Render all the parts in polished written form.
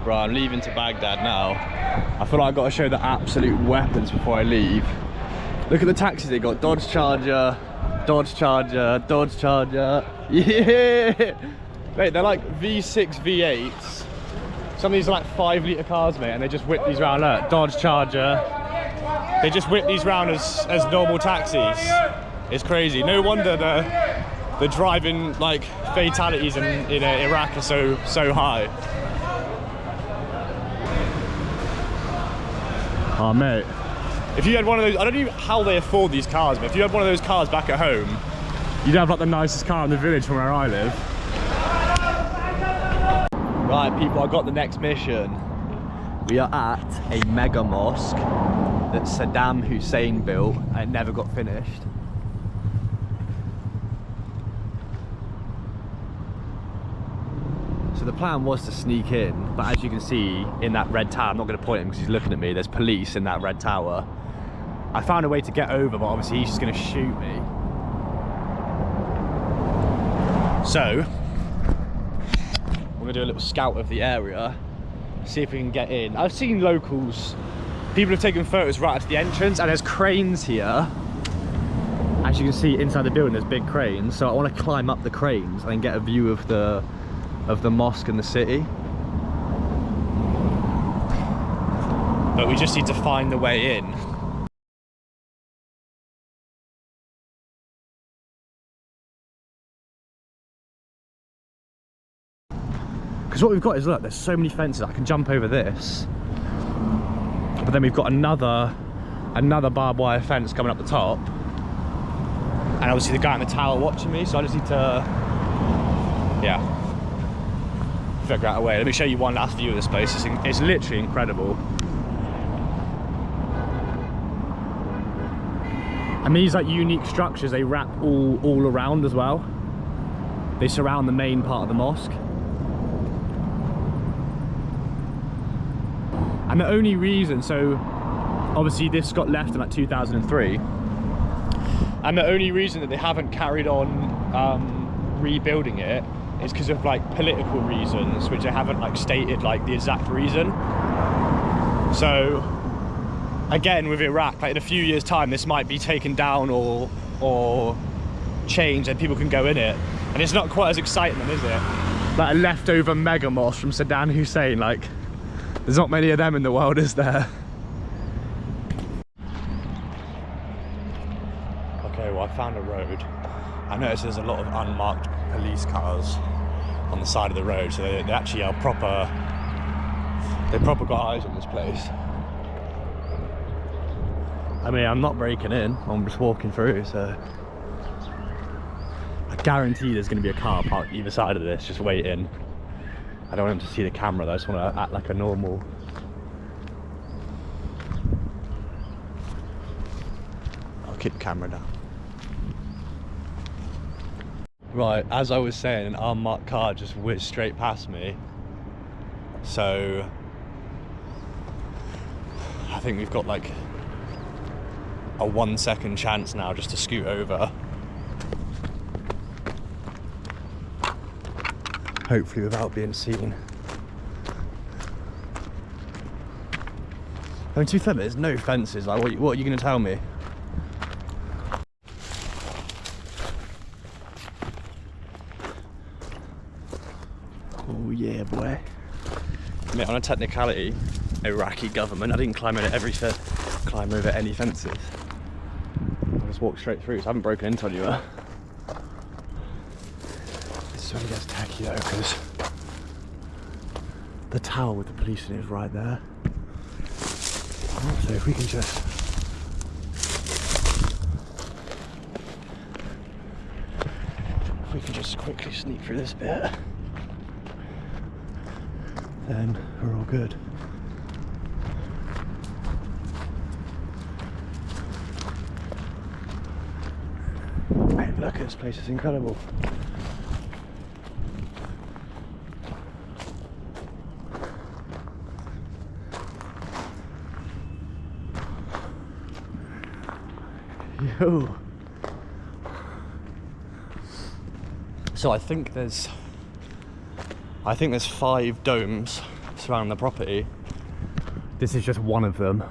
Bro, I'm leaving to Baghdad now. I feel like I've got to show the absolute weapons before I leave. Look at the taxis they got. Dodge Charger, Dodge Charger, Dodge Charger. Yeah! Mate, they're like V6, V8s. Some of these are like 5-litre cars, mate, and they just whip these round. Look, Dodge Charger. They just whip these round as normal taxis. It's crazy. No wonder the driving like fatalities in Iraq are so high. Oh mate, if you had one of those, I don't know how they afford these cars, but if you had one of those cars back at home, you'd have like the nicest car in the village from where I live. Right people, I got the next mission. We are at a mega mosque that Saddam Hussein built and it never got finished. So the plan was to sneak in, but as you can see in that red tower, I'm not going to point him because he's looking at me, there's police in that red tower. I found a way to get over, but obviously he's just going to shoot me. So, we're going to do a little scout of the area, see if we can get in. I've seen locals, people have taken photos right at the entrance, and there's cranes here. As you can see inside the building, there's big cranes, so I want to climb up the cranes and get a view of the mosque and the city. But we just need to find the way in. Because what we've got is, look, there's so many fences. I can jump over this, but then we've got another barbed wire fence coming up the top, and obviously the guy in the tower watching me, so I just need to, yeah, figure out a way. Let me show you one last view of this place. It's literally incredible. And these like unique structures, they wrap all around as well. They surround the main part of the mosque. And the only reason, so obviously this got left in like 2003, and the only reason that they haven't carried on rebuilding it is because of like political reasons, which they haven't like stated like the exact reason. So again with Iraq, like in a few years time this might be taken down or changed and people can go in it, and it's not quite as exciting then, is it? Like a leftover mega mosque from Saddam Hussein, like there's not many of them in the world, is there? Okay, well I found a road. I noticed there's a lot of unmarked police cars on the side of the road, so they actually are proper, they proper got eyes on this place. I mean, I'm not breaking in, I'm just walking through, so I guarantee there's going to be a car parked either side of this, just waiting. I don't want him to see the camera though, I just want to act like a normal. I'll keep the camera down. Right, as I was saying, an unmarked car just whizzed straight past me. So I think we've got like a 1 second chance now just to scoot over. Hopefully without being seen. I mean, to be fair, there's no fences. Like, what are you going to tell me? Oh yeah, boy. I mean, on a technicality, Iraqi government, I didn't climb over any fences. I just walked straight through, so I haven't broken into anywhere. This is when it gets tacky though, because the tower with the police in it is right there. So if we can just quickly sneak through this bit, then we're all good. Mate, look at this place, it's incredible. Yo. So I think there's 5 domes surrounding the property. This is just one of them.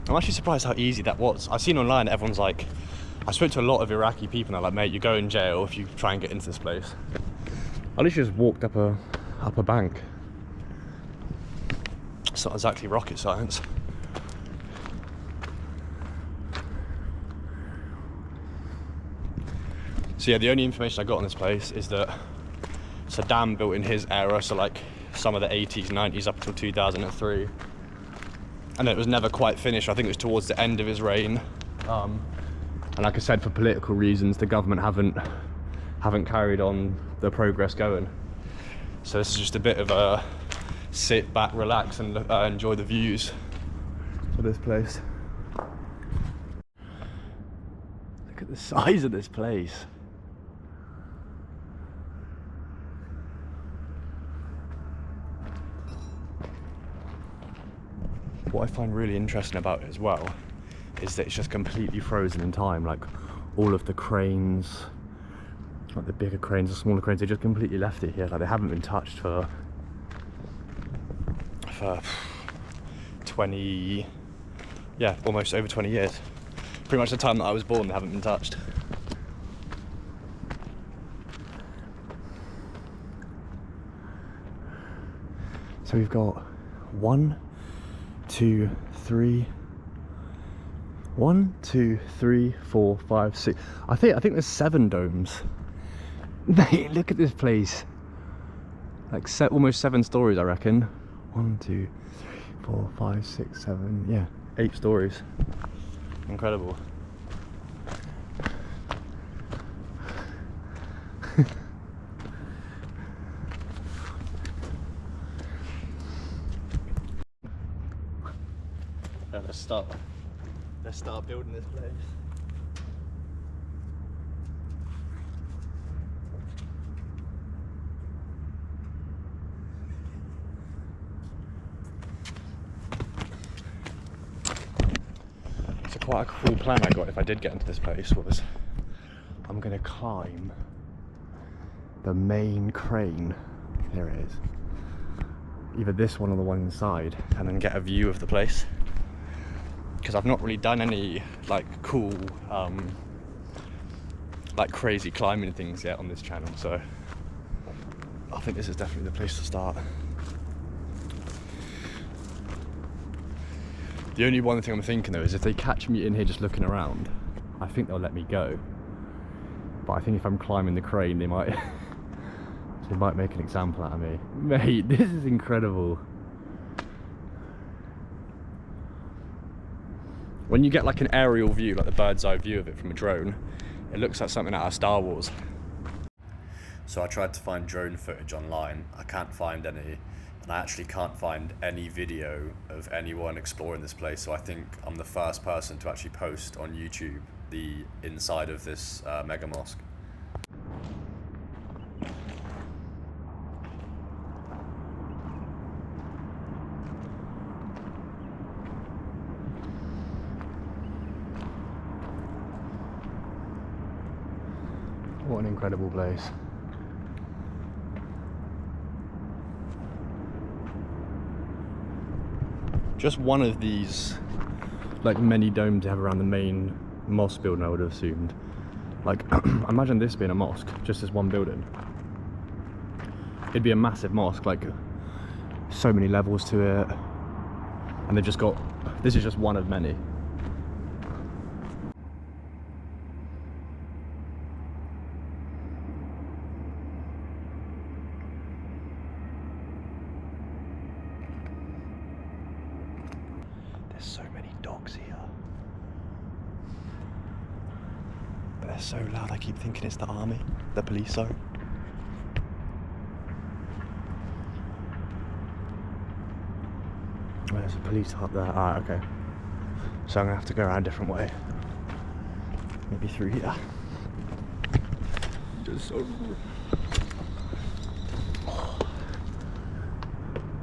I'm actually surprised how easy that was. I've seen online, everyone's like, I spoke to a lot of Iraqi people and they're like, mate, you go in jail if you try and get into this place. I literally just walked up a bank. It's not exactly rocket science. So yeah, the only information I got on this place is that Saddam built in his era, so like some of the 80s, 90s up until 2003. And it was never quite finished. I think it was towards the end of his reign. And like I said, for political reasons, the government haven't carried on the progress going. So this is just a bit of a sit back, relax, and enjoy the views of this place. Look at the size of this place. What I find really interesting about it as well is that it's just completely frozen in time. Like all of the cranes, like the bigger cranes, the smaller cranes, they just completely left it here. Like they haven't been touched for 20, yeah, almost over 20 years. Pretty much the time that I was born, they haven't been touched. So we've got 1, 2, 3, 1, 2, 3, 4, 5, 6. I think there's 7 domes. Mate, look at this place. Like almost 7 stories, I reckon. 1, 2, 3, 4, 5, 6, 7. Yeah, 8 stories. Incredible. Let's start building this place. So quite a cool plan I got if I did get into this place was I'm gonna climb the main crane. There it is. Either this one or the one inside, and then get a view of the place. Because I've not really done any like cool, like crazy climbing things yet on this channel, so I think this is definitely the place to start. The only one thing I'm thinking though is if they catch me in here just looking around, I think they'll let me go. But I think if I'm climbing the crane, they might make an example out of me. Mate, this is incredible. When you get like an aerial view, like the bird's eye view of it from a drone, it looks like something out of Star Wars. So I tried to find drone footage online. I can't find any, and I actually can't find any video of anyone exploring this place. So I think I'm the first person to actually post on YouTube the inside of this mega mosque. What an incredible place. Just one of these, like many domes you have around the main mosque building, I would have assumed. Like, imagine this being a mosque, just as one building. It'd be a massive mosque, like so many levels to it. And they've just got, this is just one of many. There's so many dogs here. But they're so loud, I keep thinking it's the army, the police zone. Oh, there's a police hut there. Ah, okay. So I'm gonna have to go around a different way. Maybe through here. Just so...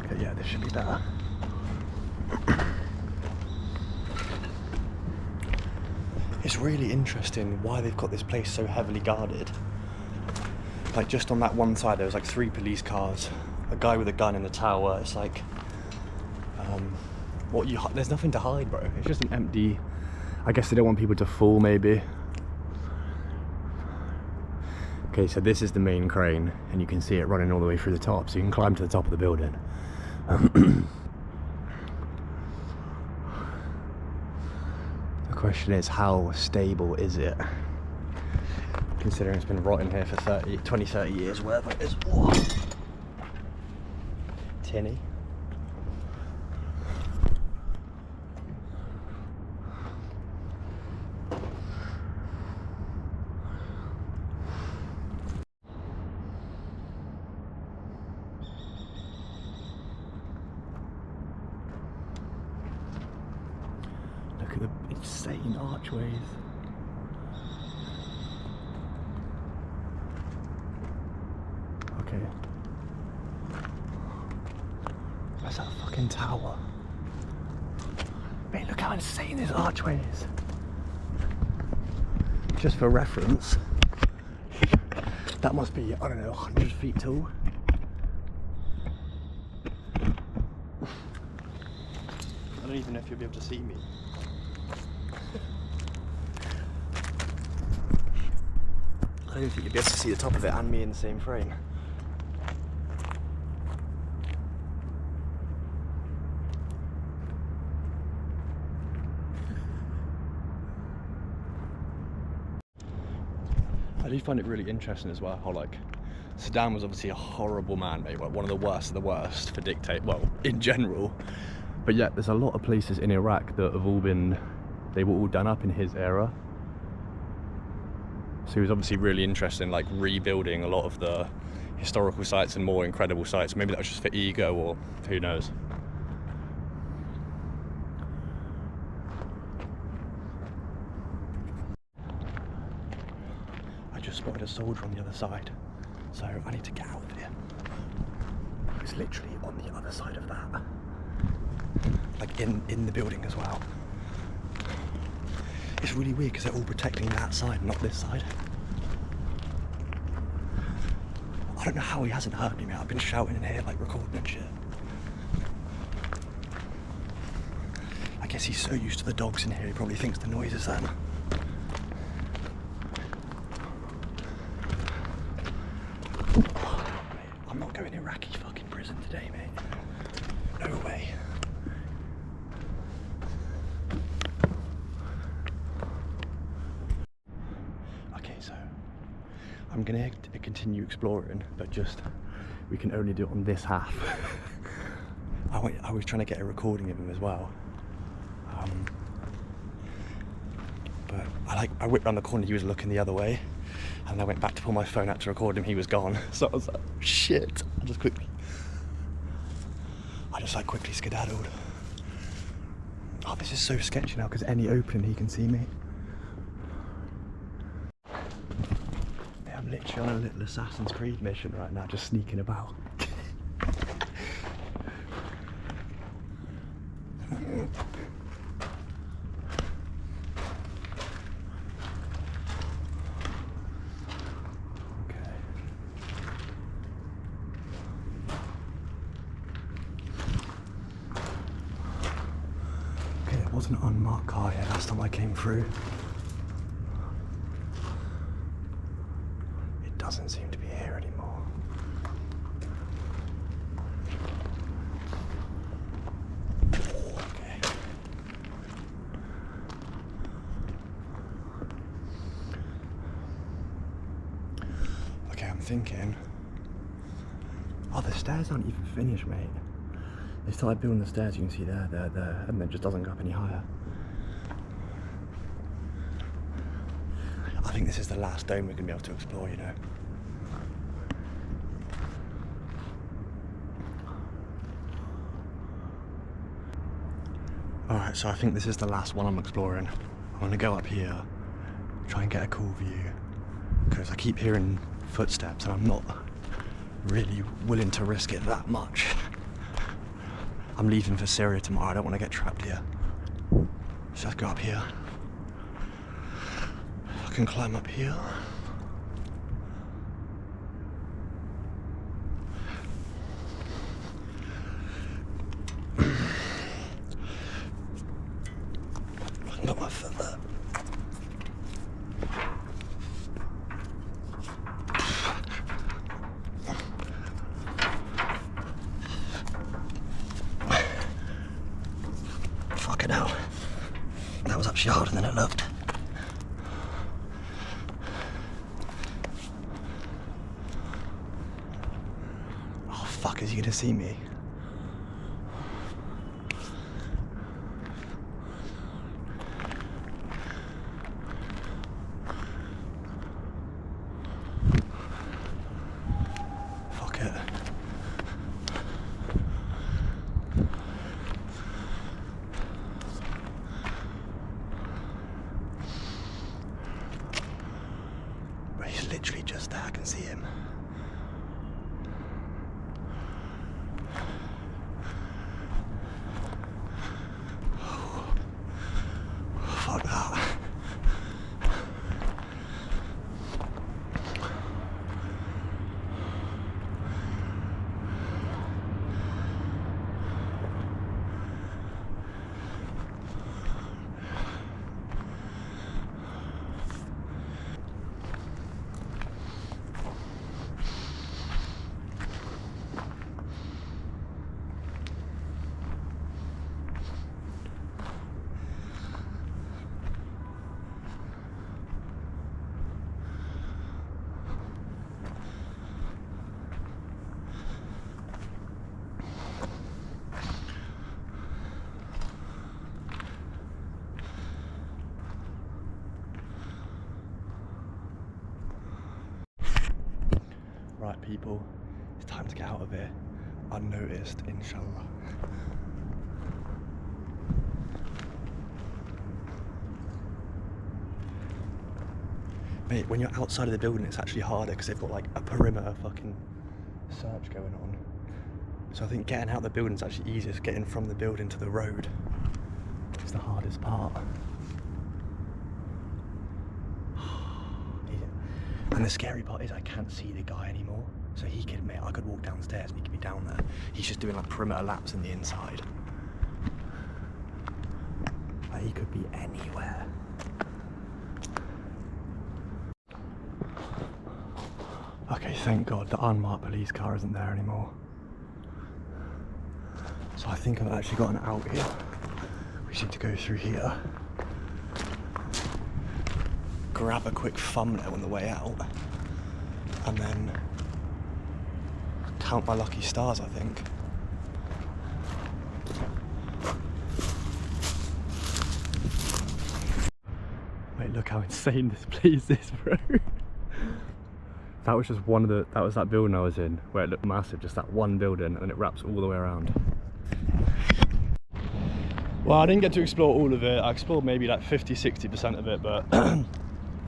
Okay, yeah, this should be better. It's really interesting why they've got this place so heavily guarded. Like just on that one side there was like 3 police cars, a guy with a gun in the tower. It's like, there's nothing to hide, bro. It's just an empty, I guess they don't want people to fall maybe. Okay, so this is the main crane and you can see it running all the way through the top, so you can climb to the top of the building. The question is, how stable is it? Considering it's been rotting here for 20, 30 years, whatever it is. Whoa. Tinny. Look at the insane archways. Okay. Where's that fucking tower? Mate, look how insane this archway is. Just for reference, that must be, I don't know, 100 feet tall. I don't even know if you'll be able to see me. I don't think you'll be able to see the top of it and me in the same frame. I do find it really interesting as well how, like, Saddam was obviously a horrible man, mate, like one of the worst for dictate, well, in general. But yet there's a lot of places in Iraq that have all been, they were all done up in his era. So he was obviously really interested in like rebuilding a lot of the historical sites and more incredible sites. Maybe that was just for ego, or who knows. I just spotted a soldier on the other side, so I need to get out of here. It's literally on the other side of that. Like in the building as well. It's really weird because they're all protecting that side, not this side. I don't know how he hasn't heard me, mate. I've been shouting in here, like recording and shit. I guess he's so used to the dogs in here, he probably thinks the noise is them. I'm not going Iraqi fucking prison today, mate. No way. I'm gonna continue exploring, but just, we can only do it on this half. I was trying to get a recording of him as well. But I whipped around the corner, he was looking the other way, and I went back to pull my phone out to record him, he was gone. So I was like, shit. I just quickly skedaddled. Oh, this is so sketchy now, because any opening he can see me. I'm literally on a little Assassin's Creed mission right now, just sneaking about. Okay, there was an unmarked car here last time I came through. Doesn't seem to be here anymore. Okay. Okay, I'm thinking. Oh, the stairs aren't even finished, mate. They started building the stairs, you can see there, and it just doesn't go up any higher. I think this is the last dome we're going to be able to explore, you know. Alright, so I think this is the last one I'm exploring. I'm going to go up here, try and get a cool view, because I keep hearing footsteps and I'm not really willing to risk it that much. I'm leaving for Syria tomorrow, I don't want to get trapped here. So let's go up here. I can climb up here. actually harder than it looked. Oh fuck, is he gonna see me? Fuck it. He's literally just there, I can see him. Fuck that. Right people, it's time to get out of here, unnoticed, inshallah. Mate, when you're outside of the building it's actually harder because they've got like a perimeter fucking search going on. So I think getting out of the building is actually easiest, getting from the building to the road is the hardest part. And the scary part is I can't see the guy anymore. So he could, mate, I could walk downstairs and he could be down there. He's just doing like perimeter laps in the inside. Like he could be anywhere. Okay, thank God the unmarked police car isn't there anymore. So I think I've actually got an out here. We just need to go through here. Grab a quick thumbnail on the way out and then count my lucky stars, I think. Mate, look how insane this place is, bro. That was just one of the, that was that building I was in where it looked massive, just that one building, and then it wraps all the way around. Well, I didn't get to explore all of it. I explored maybe like 50-60% of it, but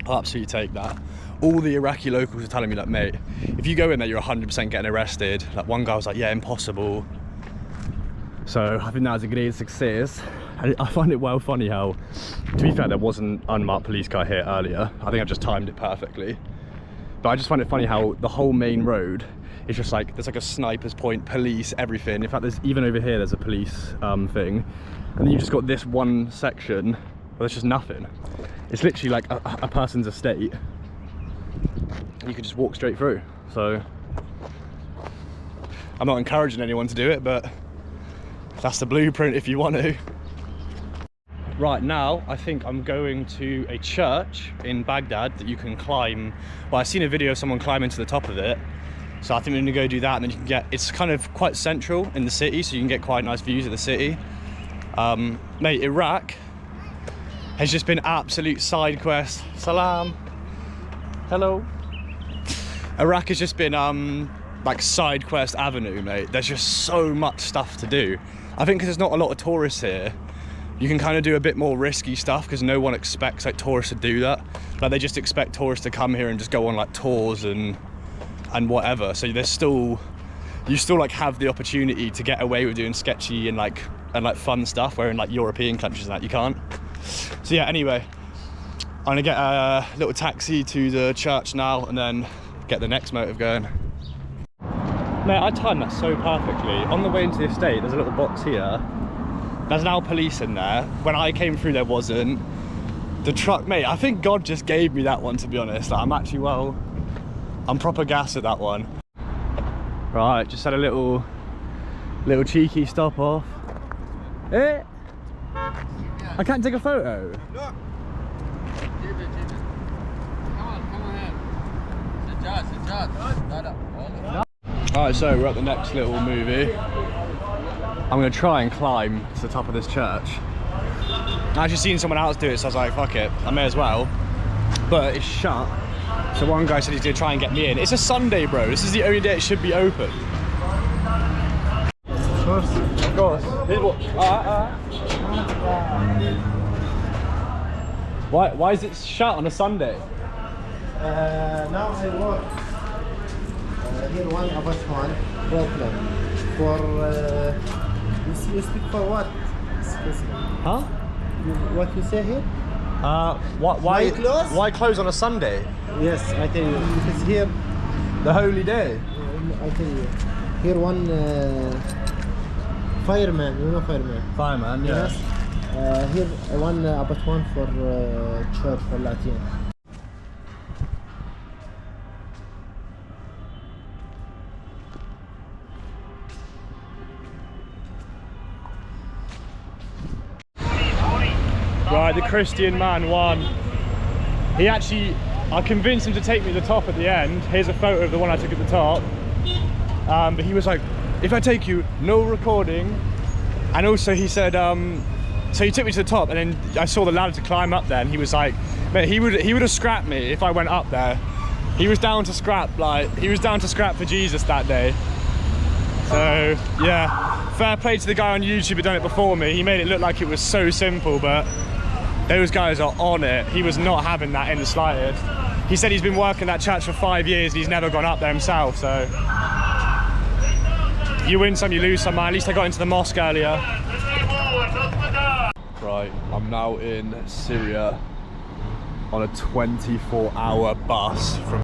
I'll absolutely take that. All the Iraqi locals are telling me like, mate, if you go in there, you're 100% getting arrested. Like one guy was like, yeah, impossible. So I think that was a great success. I find it well funny how, to be fair, there was an unmarked police car here earlier. I think I've just timed it perfectly. But I just find it funny how the whole main road is just like, there's like a sniper's point, police, everything. In fact, there's even over here, there's a police thing. And then you've just got this one section where there's just nothing. It's literally like a person's estate. You could just walk straight through. So I'm not encouraging anyone to do it, but that's the blueprint if you want to. Right now, I think I'm going to a church in Baghdad that you can climb. Well, I've seen a video of someone climbing to the top of it. So I think we're gonna go do that, and then you can get, it's kind of quite central in the city, so you can get quite nice views of the city. Mate, Iraq has just been absolute side quest. Salam. Hello. Iraq has just been like side quest avenue, mate. There's just so much stuff to do. I think because there's not a lot of tourists here, you can kind of do a bit more risky stuff because no one expects like tourists to do that. Like they just expect tourists to come here and just go on like tours and whatever. So there's still, you still like have the opportunity to get away with doing sketchy and like fun stuff, where in like European countries and that you can't. So yeah, anyway, I'm gonna get a little taxi to the church now and then get the next motive going. Mate, I timed that so perfectly. On the way into the estate, there's a little box here. There's now police in there. When I came through, there wasn't. The truck, mate, I think God just gave me that one, to be honest. Like, I'm actually, well, I'm proper gassed at that one. Right, just had a little cheeky stop off. Eh? I can't take a photo. Look. Keep it. Come on ahead. Sit. Alright, so we're at the next little movie. I'm gonna try and climb to the top of this church. I actually seen someone else do it, so I was like, fuck it, I may as well. But it's shut. So one guy said he's gonna try and get me in. It's a Sunday, bro. This is the only day it should be open. Of course. Here's what. Why is it shut on a Sunday? Now I work here one apartment problem for you speak for what? Excuse me. Huh? What you say here? Why close on a Sunday? Yes, I tell you. Because here, The holy day. I tell you, here one fireman. You know fireman? Fireman, yeah. Yes. Here one apartment for church for Latin. Right, the Christian man won. He actually, I convinced him to take me to the top at the end. Here's a photo of the one I took at the top. But he was like, if I take you, no recording. And also he said, so he took me to the top, and then I saw the ladder to climb up there, and he was like, mate, he would have scrapped me if I went up there. He was down to scrap, for Jesus that day. So yeah, fair play to the guy on YouTube who done it before me. He made it look like it was so simple, but those guys are on it. He was not having that in the slightest. He said he's been working that church for 5 years and he's never gone up there himself, so you win some, you lose some, man. At least I got into the mosque earlier. Right, I'm now in Syria on a 24-hour bus from